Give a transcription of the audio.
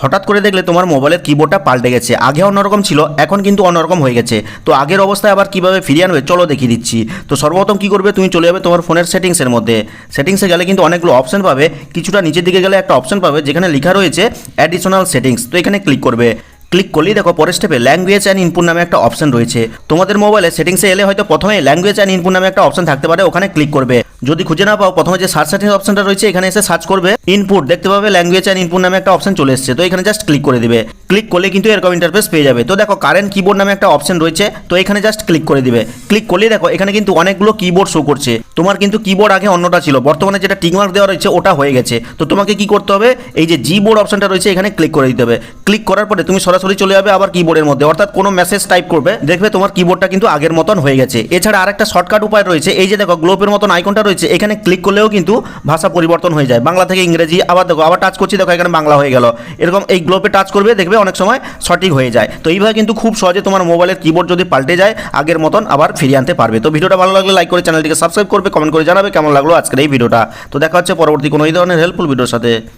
হঠাৎ করে দেখলে তোমার মোবাইলের কিবোর্ডটা পাল্টে গেছে, আগে অন্যরকম ছিল এখন কিন্তু অন্যরকম হয়ে গেছে। তো আগের অবস্থায় আবার কিভাবে ফিরিয়ে আনবে চলো দেখিয়ে দিচ্ছি। তো সর্বপ্রথম কি করবে, তুমি চলে যাবে তোমার ফোনের সেটিংসের মধ্যে। সেটিংসে গেলে কিন্তু অনেকগুলো অপশন পাবে, কিছুটা নিচের দিকে গেলে একটা অপশন পাবে যেখানে লেখা রয়েছে অ্যাডিশনাল সেটিংস। তো এখানে ক্লিক করবে। ক্লিক করলেই দেখো পরের স্টেপে ল্যাঙ্গুয়েজ অ্যান্ড ইনপুট নামে একটা অপশন রয়েছে। তোমাদের মোবাইলে সেটিংসে এলে হয়তো প্রথমে ল্যাঙ্গুয়েজ অ্যান্ড ইনপুট নামে একটা অপশন থাকতে পারে, ওখানে ক্লিক করবে। যদি খুঁজে না পাও প্রথমে যে সার্চ সেটিংস অপশনটা রয়েছে এখানে এসে সার্চ করবে ইনপুট, দেখতে পাবে ল্যাঙ্গুয়েজ অ্যান্ড ইনপুট নামে একটা অপশন চলে এসেছে। তো এখানে জাস্ট ক্লিক করে দিবে। ক্লিক করলে কিন্তু এরকম ইন্টারফেস পেয়ে যাবে। তো দেখো কারেন্ট কিবোর্ড নামে একটা অপশন রয়েছে, তো এখানে জাস্ট ক্লিক করে দিবে। ক্লিক করলেই দেখো এখানে কিন্তু অনেকগুলো কিবোর্ড শো করছে। তোমার কিন্তু কিবোর্ড আগে অন্যটা ছিল, বর্তমানে যেটা টিকমার্ক দেওয়া রয়েছে ওটা হয়ে গেছে। তো তোমাকে কি করতে হবে, এই যে জি বোর্ড অপশনটা রয়েছে এখানে ক্লিক করে দিতে হবে। ক্লিক করার পরে তুমি সরাসরি চলে যাবে আবার কিবোর্ডের মধ্যে, অর্থাৎ কোনো মেসেজ টাইপ করবে, দেখবে তোমার কিবোর্ডটা কিন্তু আগের মতন হয়ে গেছে। এছাড়া আরেকটা শর্টকাট উপায় রয়েছে, এই যে দেখো গ্লোবের মতন আইকনটা রয়েছে এখানে ক্লিক করলেও কিন্তু ভাষা পরিবর্তন হয়ে যায়, বাংলা থেকে ইংরেজি। আবার দেখো আবার টাচ করছি, দেখো এখানে বাংলা হয়ে গেল। এরকম এই গ্লোবে টাচ করবে, দেখবে অনেক সময় সঠিক হয়ে যায়। তো এইভাবে কিন্তু খুব সহজে তোমার মোবাইলের কিবোর্ড যদি পাল্টে যায় আগের মতন আবার ফিরিয়ে আনতে পারবে। তো ভিডিওটা ভালো লাগলে লাইক করে চ্যানেলটিকে সাবস্ক্রাইব করবে, কমেন্ট করে জানাবে কেমন লাগলো আজকের এই ভিডিওটা। তো দেখা হচ্ছে পরবর্তী কোনো এই ধরনের হেল্পফুল ভিডিওর সাথে।